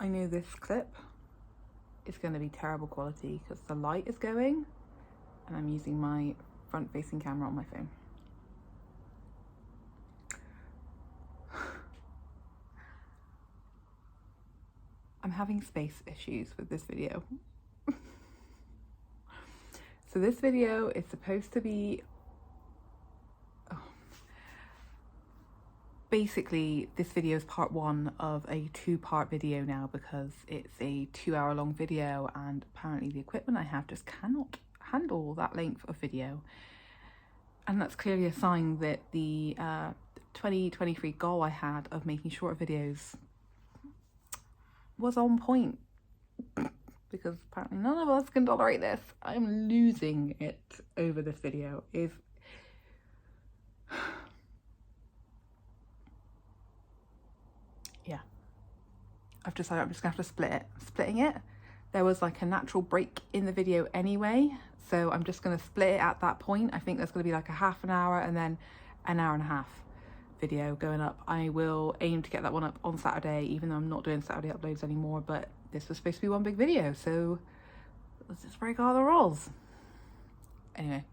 I know this clip is going to be terrible quality because the light is going and I'm using my front facing camera on my phone. I'm having space issues with this video. So this video is supposed to be, basically this video is part one of a 2-part video now because it's a 2-hour-long video and apparently the equipment I have just cannot handle that length of video. And that's clearly a sign that the 2023 goal I had of making shorter videos was on point, because apparently none of us can tolerate this. I'm losing it over this video. Yeah, I've decided I'm just gonna have to split it. Splitting it, there was like a natural break in the video anyway, so I'm just gonna split it at that point. I think there's gonna be like a half an hour and then an hour and a half video going up. I will aim to get that one up on Saturday, even though I'm not doing Saturday uploads anymore, but this was supposed to be one big video, so let's just break all the rules. Anyway,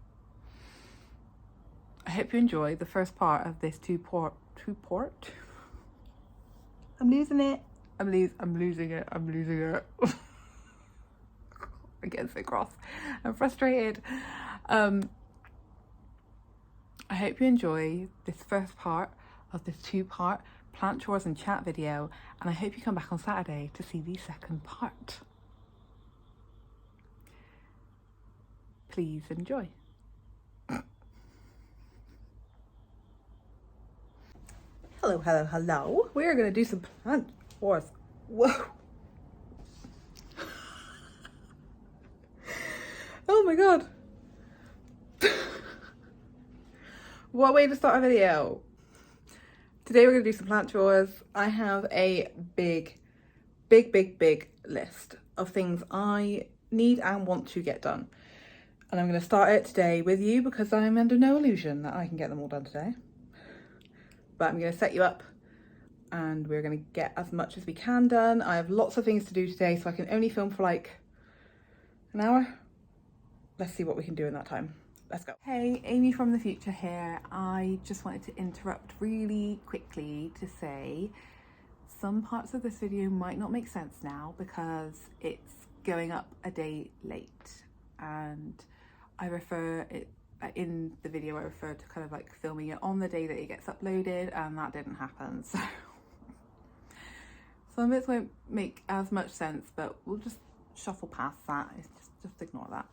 I hope you enjoy the first part of this two-part. I'm losing it. I'm losing it. I'm getting so cross. I'm frustrated. I hope you enjoy this first part of this 2-part plant chores and chat video, and I hope you come back on Saturday to see the second part. Please enjoy. Hello. We're gonna do some plant chores. Whoa. Oh my god. What way to start a video. Today we're gonna do some plant chores. I have a big list of things I need and want to get done. And I'm gonna start it today with you because I'm under no illusion that I can get them all done today. But I'm gonna set you up and we're gonna get as much as we can done. I have lots of things to do today, so I can only film for like an hour. Let's see what we can do in that time. Let's go. Hey, Amy from the future here. I just wanted to interrupt really quickly to say some parts of this video might not make sense now because it's going up a day late, and I refer it in the video, I refer to kind of like filming it on the day that it gets uploaded, and that didn't happen. So some bits won't make as much sense, but we'll just shuffle past that. It's just ignore that.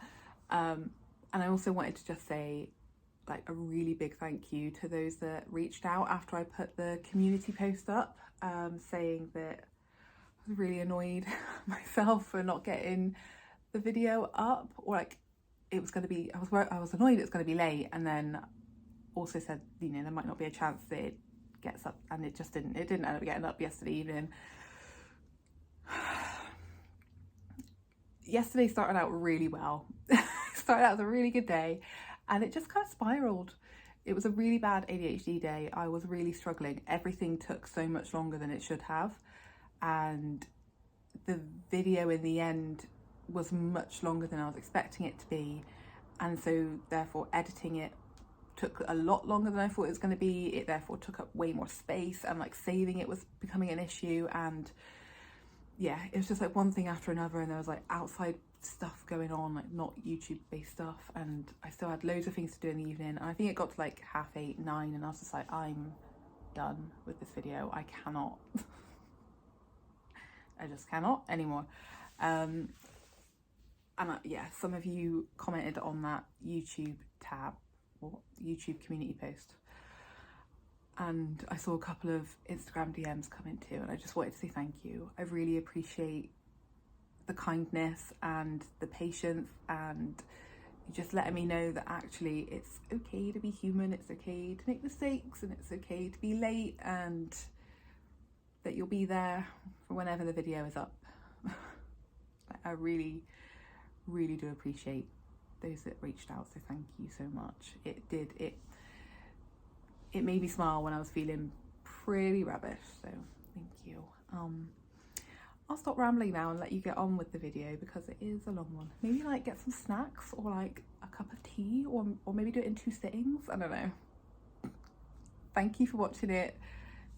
And I also wanted to just say like a really big thank you to those that reached out after I put the community post up, saying that I was really annoyed myself for not getting the video up, or like it was going to be, I was annoyed it was going to be late, and then also said, you know, there might not be a chance that it gets up, and it didn't end up getting up yesterday evening. Yesterday started out really well. Started out as a really good day, and it just kind of spiraled. It was a really bad ADHD day. I was really struggling. Everything took so much longer than it should have, and the video in the end was much longer than I was expecting it to be, and so therefore editing it took a lot longer than I thought it was going to be. It therefore took up way more space, and like saving it was becoming an issue, and yeah, it was just like one thing after another, and there was like outside stuff going on, like not YouTube based stuff, and I still had loads of things to do in the evening, and I think it got to like 8:30, 9, and I was just like, I'm done with this video. I cannot. I just cannot anymore. And yeah, some of you commented on that YouTube tab, or YouTube community post, and I saw a couple of Instagram DMs come in too, and I just wanted to say thank you. I really appreciate the kindness and the patience, and you just letting me know that actually it's okay to be human, it's okay to make mistakes, and it's okay to be late, and that you'll be there for whenever the video is up. I really do appreciate those that reached out, so thank you so much. It made me smile when I was feeling pretty rubbish, so thank you. I'll stop rambling now and let you get on with the video because it is a long one. Maybe like get some snacks or like a cup of tea, or maybe do it in 2 sittings. I don't know. Thank you for watching it.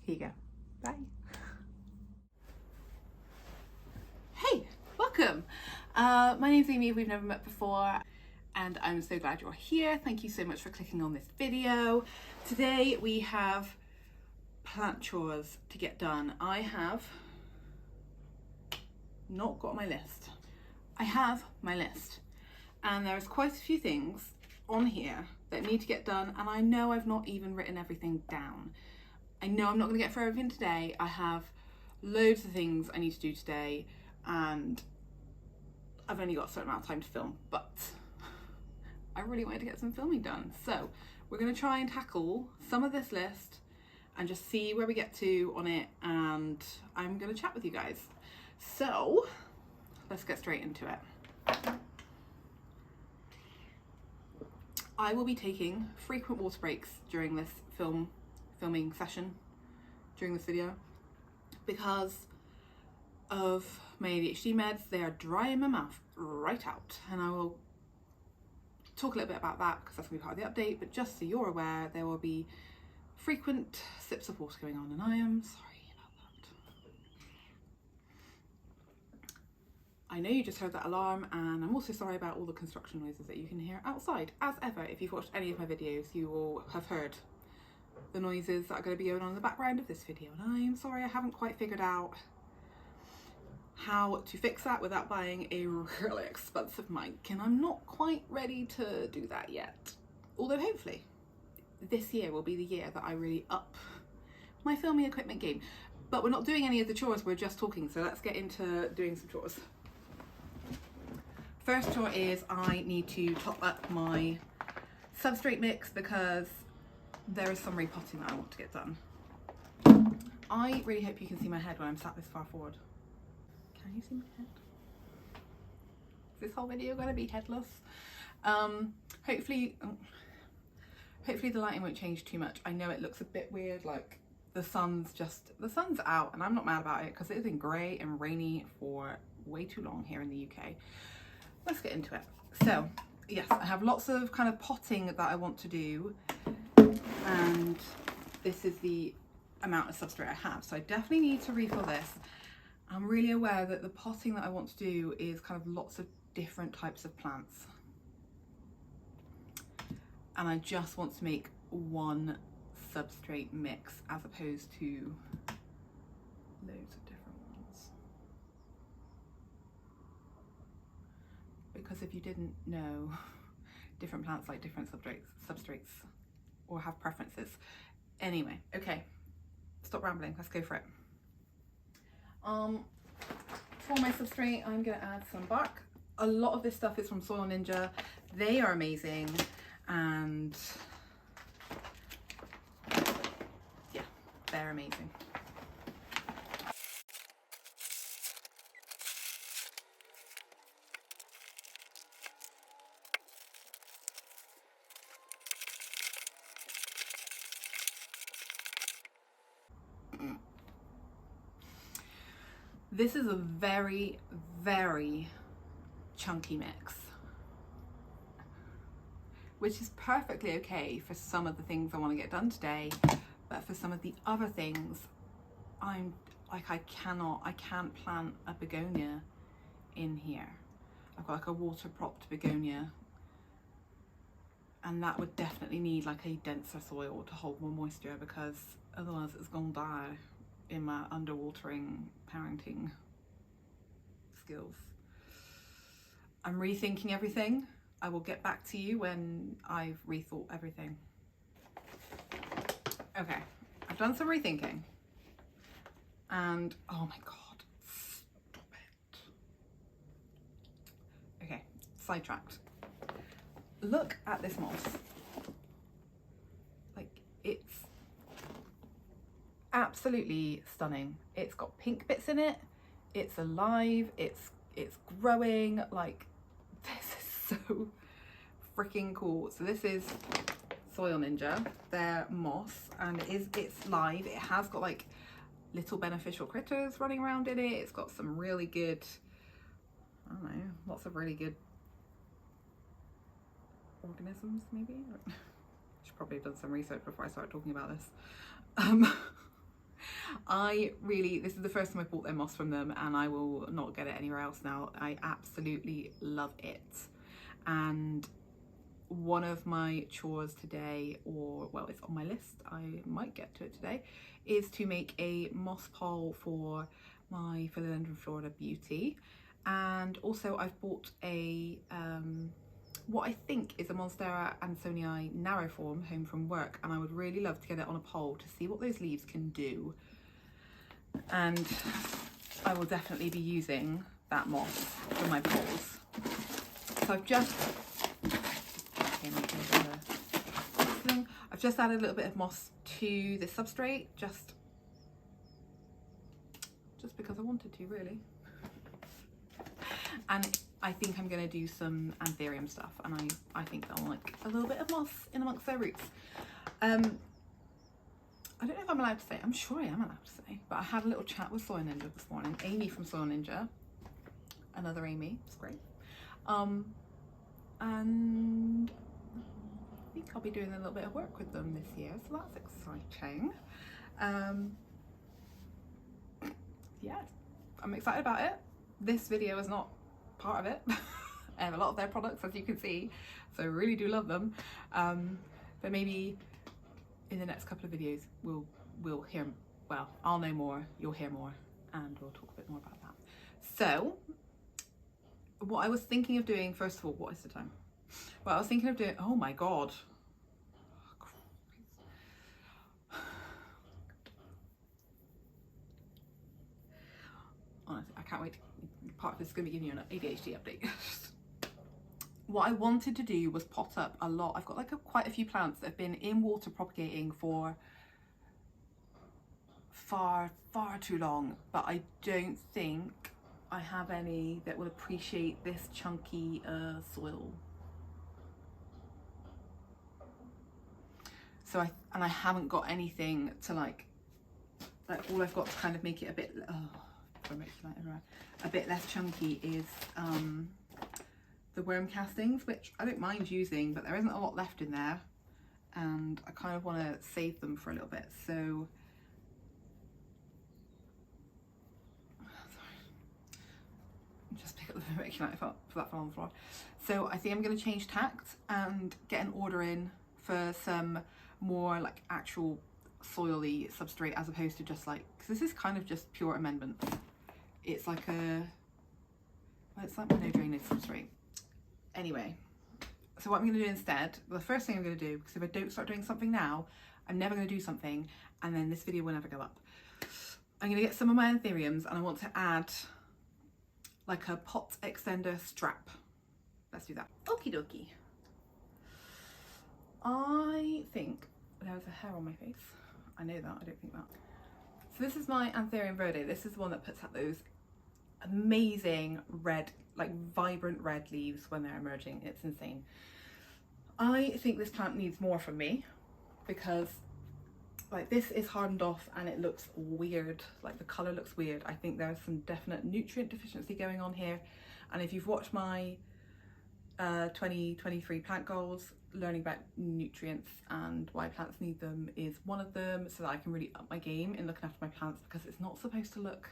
Here you go. Bye. Hey, welcome. My name's Amy. We've never met before, and I'm so glad you're here. Thank you so much for clicking on this video. Today we have plant chores to get done. I have not got my list. I have my list, and there's quite a few things on here that need to get done, and I know I've not even written everything down. I know I'm not going to get through everything today. I have loads of things I need to do today, and I've only got a certain amount of time to film, but I really wanted to get some filming done. So we're going to try and tackle some of this list and just see where we get to on it, and I'm going to chat with you guys. So let's get straight into it. I will be taking frequent water breaks during this filming session, during this video, because of my ADHD meds. They are drying my mouth right out, and I will talk a little bit about that because that's going to be part of the update. But just so you're aware, there will be frequent sips of water going on, and I am sorry about that. I know you just heard that alarm, and I'm also sorry about all the construction noises that you can hear outside. As ever, if you've watched any of my videos, you will have heard the noises that are going to be going on in the background of this video, and I am sorry I haven't quite figured out how to fix that without buying a really expensive mic, and I'm not quite ready to do that yet. Although hopefully this year will be the year that I really up my filming equipment game. But we're not doing any of the chores, we're just talking, so let's get into doing some chores. First chore is I need to top up my substrate mix because there is some repotting that I want to get done. I really hope you can see my head when I'm sat this far forward. Can you see my head? Is this whole video going to be headless? Hopefully the lighting won't change too much. I know it looks a bit weird, like the sun's out, and I'm not mad about it because it has been grey and rainy for way too long here in the UK. Let's get into it. So yes, I have lots of kind of potting that I want to do, and this is the amount of substrate I have, so I definitely need to refill this. I'm really aware that the potting that I want to do is kind of lots of different types of plants, and I just want to make one substrate mix as opposed to loads of different ones. Because if you didn't know, different plants like different substrates or have preferences. Anyway, okay, stop rambling, let's go for it. For my substrate, I'm going to add some bark. A lot of this stuff is from Soil Ninja. They are amazing, and yeah, they're amazing. This is a very, very chunky mix, which is perfectly okay for some of the things I want to get done today, but for some of the other things, I'm like, I can't plant a begonia in here. I've got like a water propped begonia, and that would definitely need like a denser soil to hold more moisture, because otherwise it's gonna die in my underwatering parenting skills. I'm rethinking everything. I will get back to you when I've rethought everything. Okay, I've done some rethinking, and oh my god, stop it. Okay, sidetracked. Look at this moss. Like, it's absolutely stunning. It's got pink bits in it, it's alive, it's growing. Like, this is so freaking cool. So this is Soil Ninja, their moss, and it's live. It has got like little beneficial critters running around in it. It's got some really good, I don't know, lots of really good organisms maybe. Should probably have done some research before I started talking about this. This is the first time I bought their moss from them, and I will not get it anywhere else now. I absolutely love it. And one of my chores today, or well, it's on my list, I might get to it today, is to make a moss pole for my Philodendron Florida Beauty. And also I've bought a what I think is a Monstera Ansonii narrow form home from work, and I would really love to get it on a pole to see what those leaves can do. And I will definitely be using that moss for my poles. So I've just added a little bit of moss to the substrate, just because I wanted to, really. And I think I'm going to do some anthurium stuff, and I think they'll like a little bit of moss in amongst their roots. I don't know if I'm allowed to say, I'm sure I am allowed to say, but I had a little chat with Soil Ninja this morning. Amy from Soil Ninja, another Amy, it's great. And I think I'll be doing a little bit of work with them this year, so that's exciting. Yeah, I'm excited about it. This video is not part of it. I have a lot of their products, as you can see, so I really do love them. But maybe in the next couple of videos we'll hear, well, I'll know more, you'll hear more, and we'll talk a bit more about that. So what I was thinking of doing, first of all, what is the time? Well, I was thinking of doing, oh my god, honestly, I can't wait. Part of this is going to be giving you an ADHD update. What I wanted to do was pot up a lot. I've got like quite a few plants that have been in water propagating for far too long, but I don't think I have any that will appreciate this chunky soil. So I haven't got anything to like all I've got to kind of make it a bit, a bit less chunky is the worm castings, which I don't mind using, but there isn't a lot left in there, and I kind of want to save them for a little bit. So just pick up the vermiculite for that fell on the floor. So I think I'm going to change tact and get an order in for some more like actual soily substrate, as opposed to just like, because this is kind of just pure amendments. It's like a, well, it's like my no drainage substrate. Anyway, so what I'm going to do instead, well, the first thing I'm going to do, because if I don't start doing something now, I'm never going to do something, and then this video will never go up. I'm going to get some of my anthuriums, and I want to add like a pot extender strap. Let's do that. Okie dokie. I think there's a hair on my face. I know that, I don't think that. So this is my Anthurium verde. This is the one that puts out those amazing red, like vibrant red leaves when they're emerging. It's insane. I think this plant needs more from me, because like this is hardened off and it looks weird, like the colour looks weird. I think there's some definite nutrient deficiency going on here, and if you've watched my 2023 plant goals, learning about nutrients and why plants need them is one of them, so that I can really up my game in looking after my plants, because it's not supposed to look,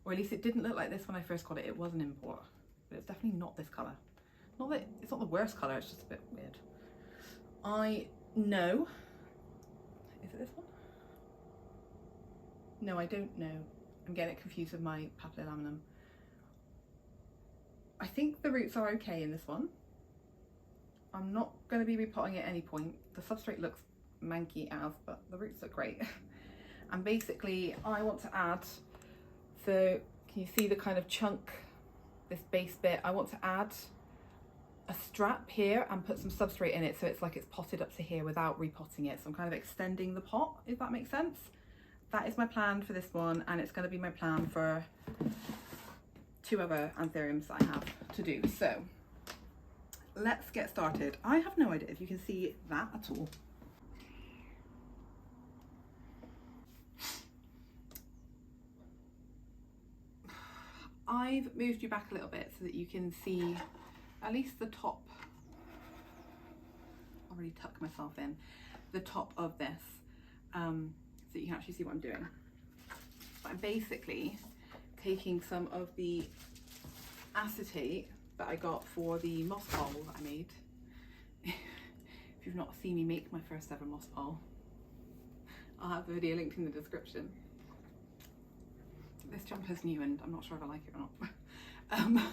or at least it didn't look like this when I first got it. It was an import, but it's definitely not this colour. Not that it's not the worst colour, it's just a bit weird. I know, is it this one? No, I don't know. I'm getting it confused with my papillolaminum. I think the roots are okay in this one. I'm not going to be repotting at any point. The substrate looks manky as, but the roots look great. And basically I want to add, so can you see the kind of chunk, this base bit? I want to add a strap here and put some substrate in it, so it's like it's potted up to here without repotting it. So I'm kind of extending the pot, if that makes sense. That is my plan for this one, and it's going to be my plan for 2 other anthuriums that I have to do. So let's get started. I have no idea if you can see that at all. I've moved you back a little bit so that you can see at least the top. I'll really tuck myself in the top of this so that you can actually see what I'm doing. But I'm basically taking some of the acetate that I got for the moss pole that I made. If you've not seen me make my first ever moss pole, I'll have the video linked in the description. This jumper's new and I'm not sure if I like it or not.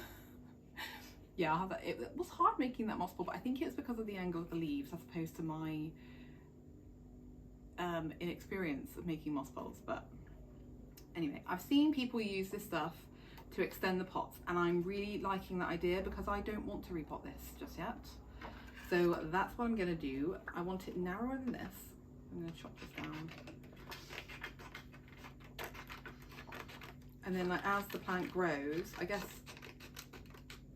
Yeah, I'll have that. It was hard making that moss pole, but I think it's because of the angle of the leaves as opposed to my inexperience of making moss poles. But anyway, I've seen people use this stuff to extend the pots, and I'm really liking that idea because I don't want to repot this just yet. So that's what I'm gonna do. I want it narrower than this. I'm gonna chop this down. And then like as the plant grows, I guess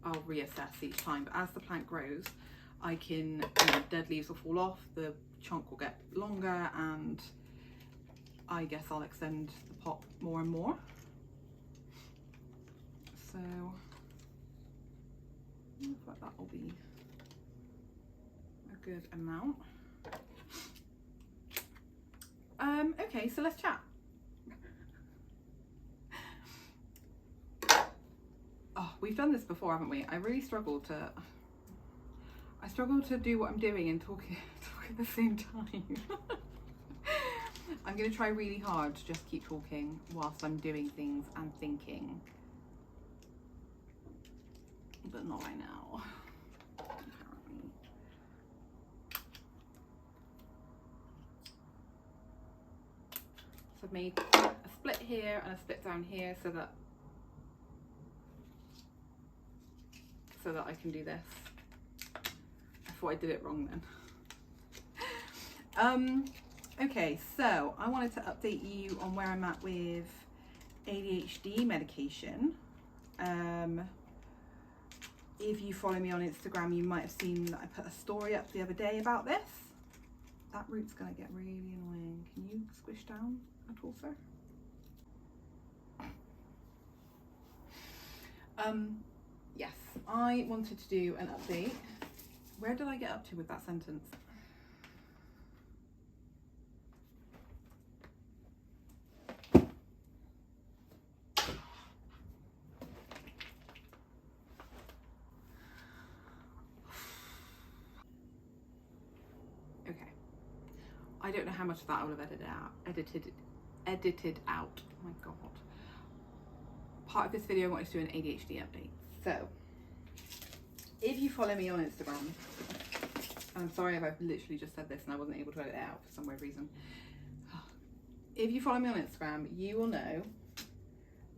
I'll reassess each time, but as the plant grows, I can, dead leaves will fall off, the chunk will get longer, and I guess I'll extend the pot more and more. So I feel like that will be a good amount. Okay, so let's chat. Oh, we've done this before, haven't we? I really struggle to do what I'm doing and talk at the same time. I'm going to try really hard to just keep talking whilst I'm doing things and thinking. But not right now, apparently. So I've made a split here and a split down here so that I can do this. I thought I did it wrong then. Okay, so I wanted to update you on where I'm at with ADHD medication. If you follow me on Instagram, you might have seen that I put a story up the other day about this. That root's gonna get really annoying. Can you squish down at all, sir? Yes, I wanted to do an update. Where did I get up to with that sentence? Okay. I don't know how much of that I will have edited out. Oh my God. Part of this video I wanted to do an ADHD update. So, if you follow me on Instagram, and I'm sorry if I've literally just said this and I wasn't able to edit it out for some weird reason. If you follow me on Instagram, you will know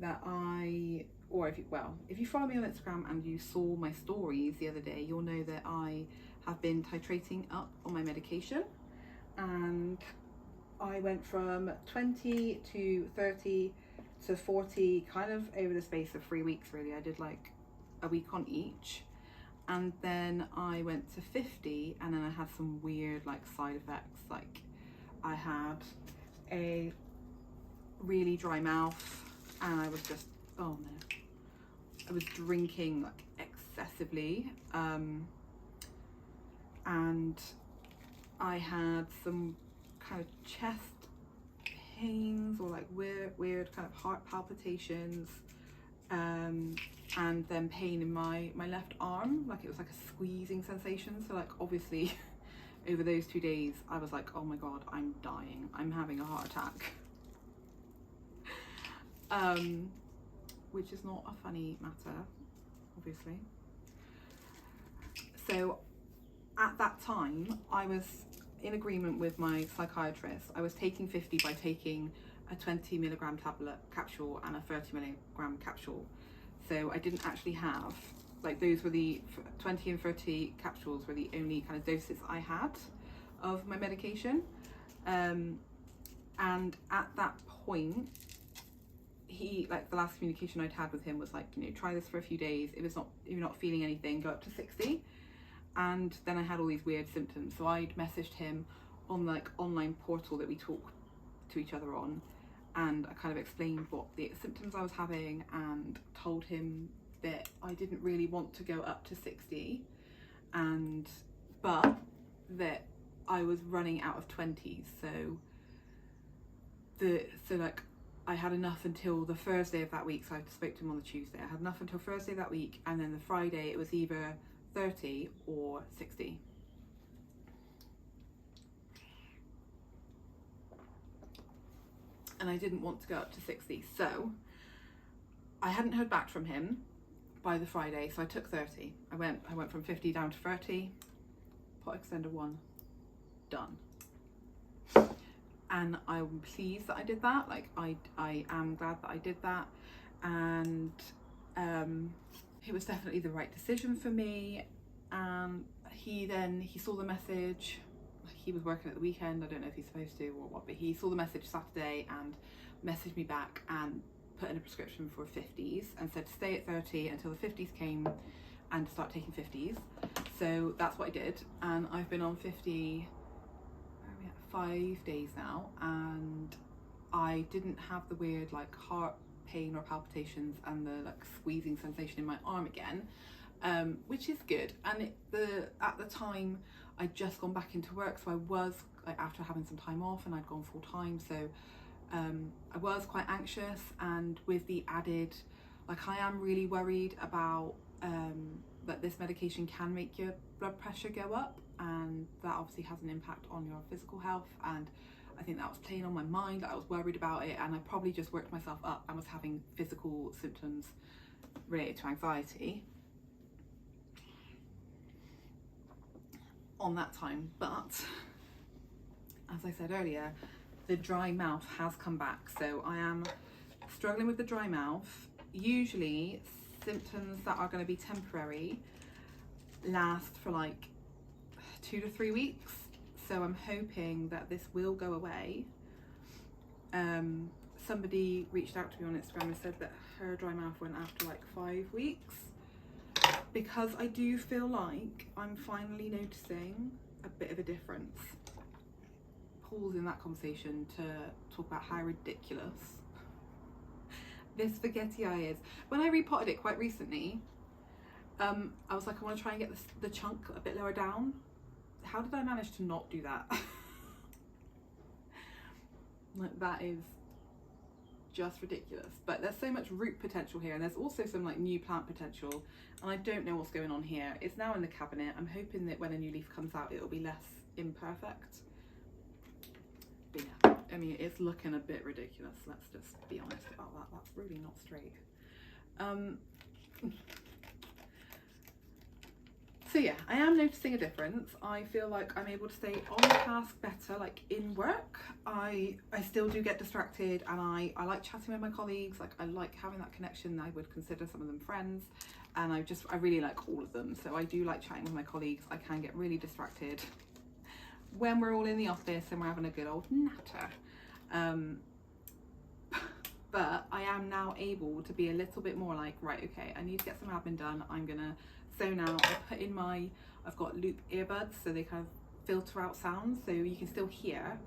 that if you follow me on Instagram and you saw my stories the other day, you'll know that I have been titrating up on my medication, and I went from 20 to 30 to 40 kind of over the space of 3 weeks really. I did like a week on each, and then I went to 50, and then I had some weird like side effects. Like I had a really dry mouth, and I was just, oh no, I was drinking like excessively, and I had some kind of chest pains or like weird kind of heart palpitations, and then pain in my left arm, like it was like a squeezing sensation. So like obviously over those 2 days I was like, oh my God, I'm dying, I'm having a heart attack. Which is not a funny matter, obviously. So at that time I was in agreement with my psychiatrist. I was taking 50 by taking a 20 milligram capsule and a 30 milligram capsule. So I didn't actually have, like, those were the 20 and 30 capsules were the only kind of doses I had of my medication. And at that point, the last communication I'd had with him was like, you know, try this for a few days. If you're not feeling anything, go up to 60. And then I had all these weird symptoms. So I'd messaged him on like online portal that we talk to each other on, and I kind of explained what the symptoms I was having and told him that I didn't really want to go up to 60, but that I was running out of 20s, so like I had enough until the Thursday of that week. So I spoke to him on the Tuesday. I had enough until Thursday that week, and then the Friday it was either 30 or 60. And I didn't want to go up to 60, so I hadn't heard back from him by the Friday, so I took 30. I went from 50 down to 30, pot extender 1, done. And I'm pleased that I did that. Like I am glad that I did that, and it was definitely the right decision for me. And he saw the message. He was working at the weekend, I don't know if he's supposed to or what, but he saw the message Saturday and messaged me back and put in a prescription for 50s and said to stay at 30 until the 50s came and to start taking 50s. So that's what I did, and I've been on 50, 5 days now, and I didn't have the weird like heart pain or palpitations and the like squeezing sensation in my arm again, which is good. And at the time I'd just gone back into work, so I was like, after having some time off, and I'd gone full time, so I was quite anxious. And with the Adhd, like I am really worried about that this medication can make your blood pressure go up, and that obviously has an impact on your physical health. And I think that was playing on my mind. I was worried about it, and I probably just worked myself up and was having physical symptoms related to anxiety on that time. But as I said earlier, the dry mouth has come back, so I am struggling with the dry mouth. Usually symptoms that are going to be temporary last for like 2 to 3 weeks, so I'm hoping that this will go away. Somebody reached out to me on Instagram and said that her dry mouth went after like 5 weeks, because I do feel like I'm finally noticing a bit of a difference. Pause in that conversation to talk about how ridiculous this spaghetti eye is. When I repotted it quite recently, I was like, I want to try and get the chunk a bit lower down. How did I manage to not do that? Like, that is just ridiculous. But there's so much root potential here, and there's also some like new plant potential, and I don't know what's going on here. It's now in the cabinet. I'm hoping that when a new leaf comes out it'll be less imperfect. But yeah, I mean, it's looking a bit ridiculous, let's just be honest about that. That's really not straight. So yeah, I am noticing a difference. I feel like I'm able to stay on task better, like in work. I still do get distracted, and I like chatting with my colleagues. Like I like having that connection. I would consider some of them friends, and I really like all of them. So I do like chatting with my colleagues. I can get really distracted when we're all in the office and we're having a good old natter. But I am now able to be a little bit more like, right, okay, I need to get some admin done. I'm gonna zone out. I've got loop earbuds, so they kind of filter out sounds, so you can still hear,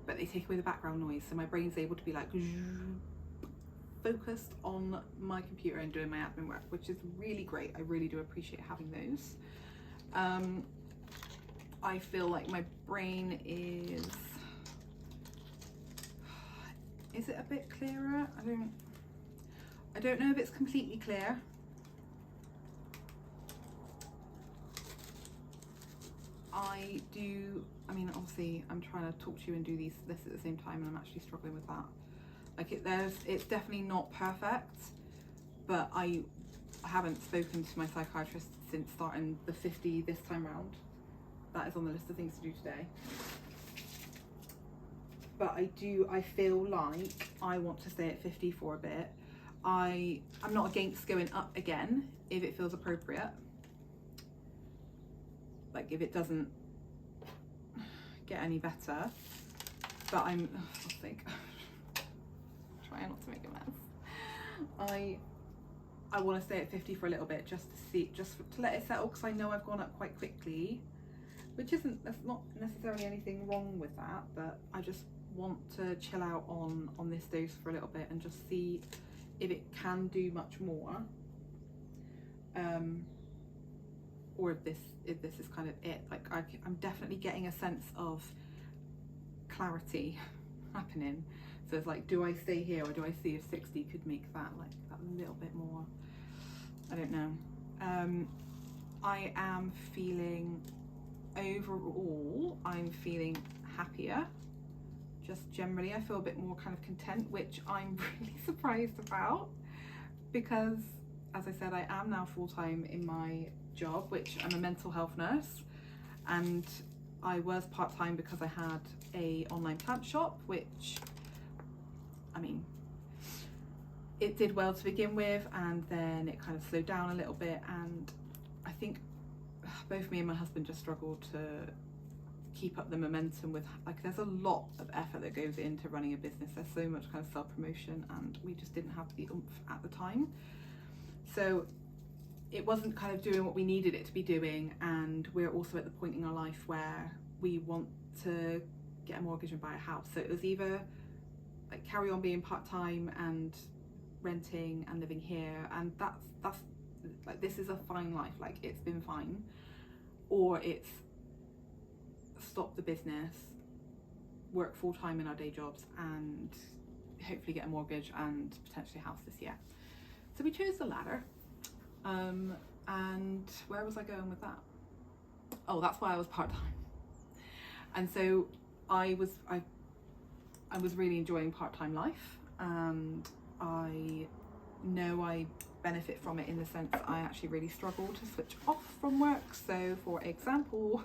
but they take away the background noise. So my brain's able to be like focused on my computer and doing my admin work, which is really great. I really do appreciate having those. I feel like my brain is it a bit clearer? I don't know if it's completely clear. I mean, obviously I'm trying to talk to you and do this at the same time, and I'm actually struggling with that. Like it's definitely not perfect, but I haven't spoken to my psychiatrist since starting the 50 this time round. That is on the list of things to do today. But I feel like I want to stay at 50 for a bit. I'm not against going up again if it feels appropriate. Like if it doesn't get any better. But I'll think. Trying not to make a mess. I want to stay at 50 for a little bit, just to let it settle, because I know I've gone up quite quickly, there's not necessarily anything wrong with that, but I just want to chill out on this dose for a little bit and just see if it can do much more, or if this is kind of it. Like I'm definitely getting a sense of clarity happening. So it's like, do I stay here, or do I see if 60 could make that like that little bit more? I don't know. I am feeling, overall, I'm feeling happier. Just generally, I feel a bit more kind of content, which I'm really surprised about, because as I said, I am now full-time in my job, which I'm a mental health nurse, and I was part-time because I had a online plant shop, which, I mean, it did well to begin with, and then it kind of slowed down a little bit, and I think both me and my husband just struggled to keep up the momentum with, like, there's a lot of effort that goes into running a business. There's so much kind of self-promotion, and we just didn't have the oomph at the time. So it wasn't kind of doing what we needed it to be doing, and we're also at the point in our life where we want to get a mortgage and buy a house. So it was either like carry on being part-time and renting and living here, and that's like, this is a fine life, like it's been fine, or it's stop the business, work full-time in our day jobs, and hopefully get a mortgage and potentially a house this year. So we chose the latter. And where was I going with that? Oh, that's why I was part-time. And so I was really enjoying part-time life, and I know I benefit from it in the sense I actually really struggle to switch off from work. So for example,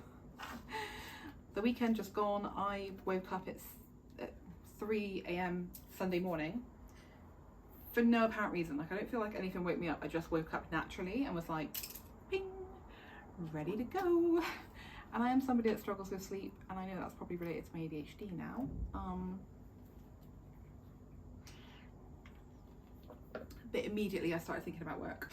the weekend just gone, I woke up at 3 a.m. Sunday morning for no apparent reason. Like, I don't feel like anything woke me up. I just woke up naturally and was like, ping, ready to go. And I am somebody that struggles with sleep, and I know that's probably related to my ADHD now. But immediately I started thinking about work.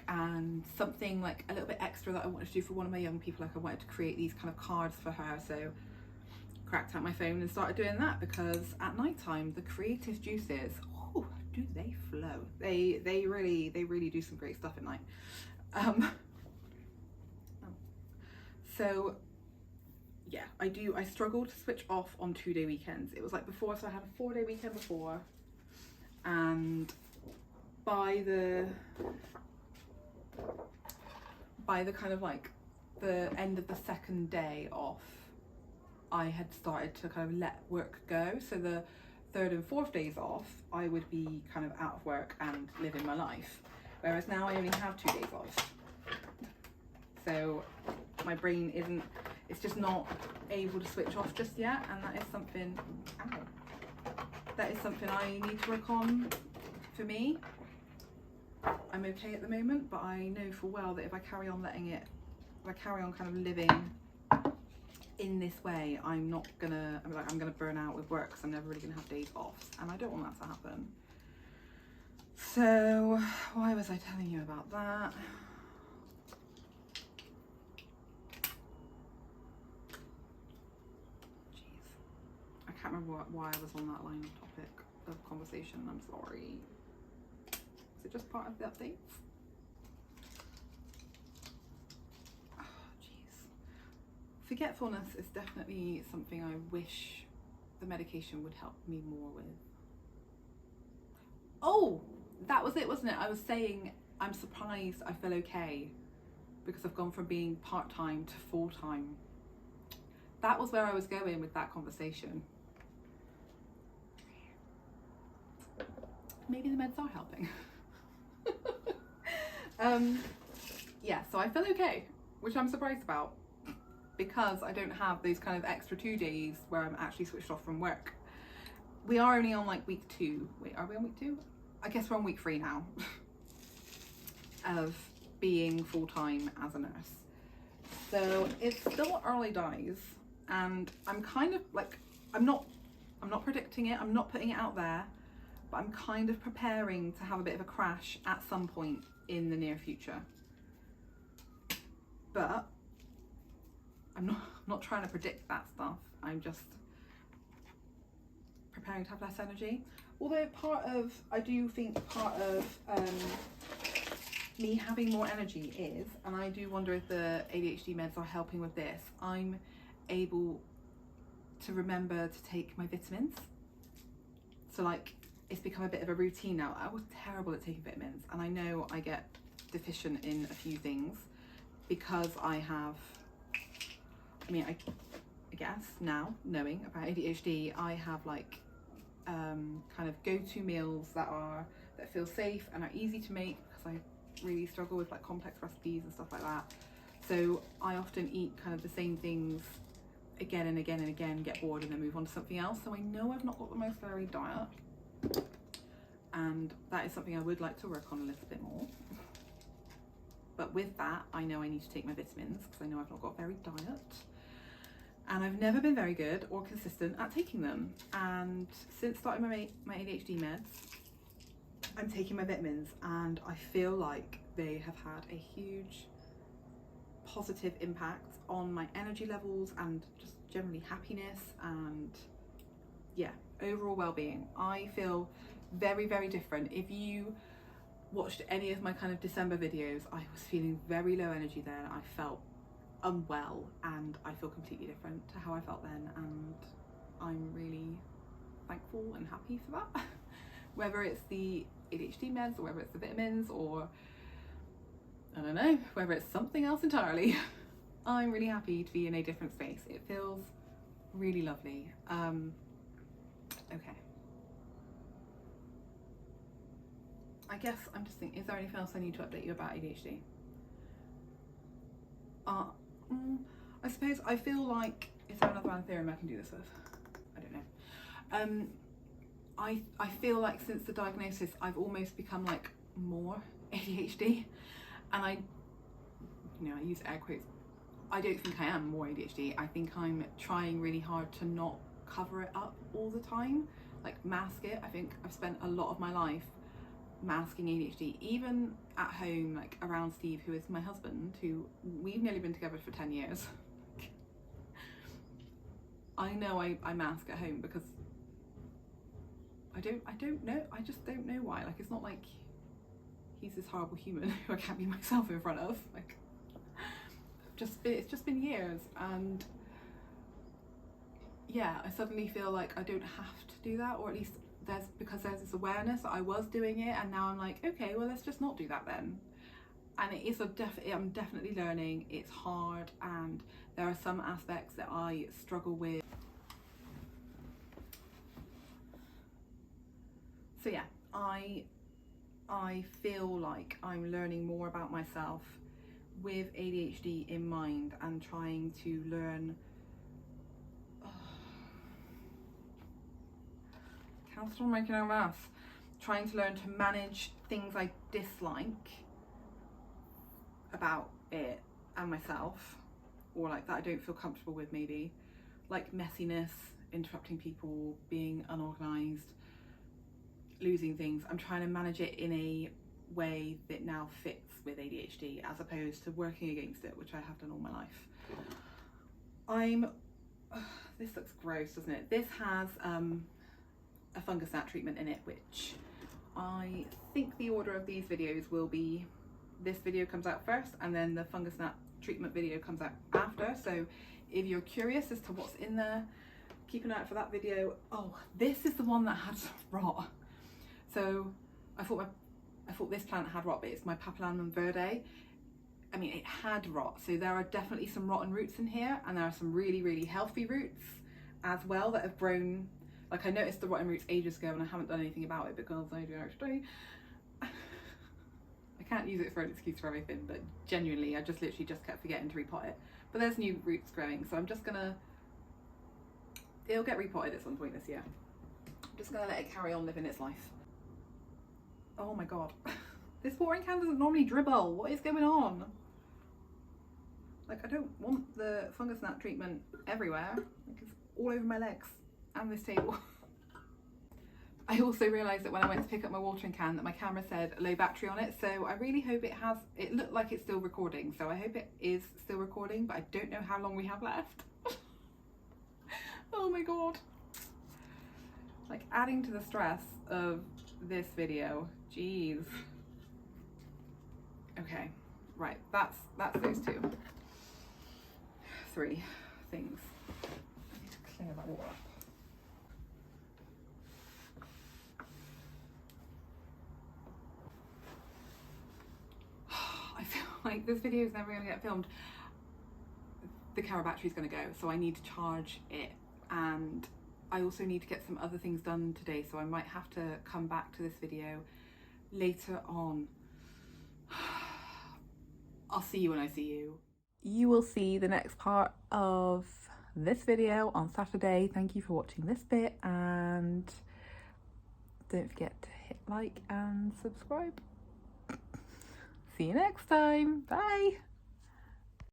And something like a little bit extra that I wanted to do for one of my young people. Like, I wanted to create these kind of cards for her. So cracked out my phone and started doing that, because at night time the creative juices, oh, do they flow. They really do some great stuff at night. So yeah, I struggle to switch off on 2-day weekends. It was like before, so I had a 4-day weekend before, and by the kind of like the end of the second day off, I had started to kind of let work go. So the 3rd and 4th days off, I would be kind of out of work and living my life. Whereas now I only have 2 days off. So my brain it's just not able to switch off just yet. And that is something, I need to work on for me. I'm okay at the moment, but I know full well that if I carry on kind of living in this way, I'm gonna burn out with work, because I'm never really gonna have days off, and I don't want that to happen. So why was I telling you about that? Jeez, I can't remember why I was on that line of topic of conversation. I'm sorry. Is it just part of the updates? Forgetfulness is definitely something I wish the medication would help me more with. Oh, that was it, wasn't it? I was saying I'm surprised I feel okay because I've gone from being part-time to full-time. That was where I was going with that conversation. Maybe the meds are helping. Yeah, so I feel okay, which I'm surprised about, because I don't have those kind of extra 2 days where I'm actually switched off from work. We are only on like week 2. Wait, are we on week 2? I guess we're on week 3 now of being full-time as a nurse. So it's still early days, and I'm kind of like, I'm not predicting it, I'm not putting it out there, but I'm kind of preparing to have a bit of a crash at some point in the near future. But I'm not trying to predict that stuff. I'm just preparing to have less energy. Although I do think part of me having more energy is, and I do wonder if the ADHD meds are helping with this, I'm able to remember to take my vitamins. So like, it's become a bit of a routine now. I was terrible at taking vitamins, and I know I get deficient in a few things because I have, I mean, I guess now, knowing about ADHD, I have like kind of go-to meals that feel safe and are easy to make, because I really struggle with like complex recipes and stuff like that. So I often eat kind of the same things again and again and again, get bored, and then move on to something else. So I know I've not got the most varied diet, and that is something I would like to work on a little bit more. But with that, I know I need to take my vitamins, because I know I've not got a varied diet, and I've never been very good or consistent at taking them. And since starting my ADHD meds, I'm taking my vitamins, and I feel like they have had a huge positive impact on my energy levels and just generally happiness and yeah, overall well-being. I feel very, very different. If you watched any of my kind of December videos, I was feeling very low energy then. I felt unwell, and I feel completely different to how I felt then, and I'm really thankful and happy for that. Whether it's the ADHD meds or whether it's the vitamins, or I don't know, whether it's something else entirely, I'm really happy to be in a different space. It feels really lovely. Okay. I guess I'm just thinking, is there anything else I need to update you about ADHD? I suppose I feel like, is there another theorem I can do this with? I don't know. I feel like since the diagnosis, I've almost become like more ADHD, and I use air quotes. I don't think I am more ADHD. I think I'm trying really hard to not cover it up all the time, like mask it. I think I've spent a lot of my life masking ADHD, even at home, like around Steve, who is my husband, who we've nearly been together for 10 years. I know I mask at home because I don't know, I just don't know why. Like, it's not like he's this horrible human who I can't be myself in front of. Like, it's just been years, and yeah, I suddenly feel like I don't have to do that, or at least because there's this awareness that I was doing it, and now I'm like, okay, well, let's just not do that then. And it is I'm definitely learning. It's hard, and there are some aspects that I struggle with. So yeah, I feel like I'm learning more about myself with ADHD in mind, and trying to learn can't stop making a mess. Trying to learn to manage things I dislike about it and myself, or like that I don't feel comfortable with, maybe like messiness, interrupting people, being unorganized, losing things. I'm trying to manage it in a way that now fits with ADHD, as opposed to working against it, which I have done all my life. This looks gross, doesn't it? This has a fungus gnat treatment in it, which I think the order of these videos will be, this video comes out first and then the fungus gnat treatment video comes out after. So if you're curious as to what's in there, keep an eye out for that video. Oh, this is the one that had rot. So I thought this plant had rot, but it's my Papillanum verde. I mean, it had rot, so there are definitely some rotten roots in here, and there are some really, really healthy roots as well that have grown. Like, I noticed the rotten roots ages ago, and I haven't done anything about it because I do actually. I can't use it for an excuse for everything, but genuinely, I just literally just kept forgetting to repot it. But there's new roots growing, so I'm just gonna, it'll get repotted at some point this year. I'm just gonna let it carry on living its life. Oh my god. This watering can doesn't normally dribble. What is going on? Like, I don't want the fungus gnat treatment everywhere. Like, it's all over my legs and this table. I also realised that when I went to pick up my watering can that my camera said low battery on it, so I really hope it looked like it's still recording, so I hope it is still recording, but I don't know how long we have left. Oh my god. Like, adding to the stress of this video. Jeez. Okay, right, that's those 3 things. I need to clear that all up. I feel like this video is never going to get filmed. The camera battery's going to go, so I need to charge it, and I also need to get some other things done today, so I might have to come back to this video later on. I'll see you when I see you. You will see the next part of this video on Saturday. Thank you for watching this bit, and don't forget to hit like and subscribe. See you next time. Bye.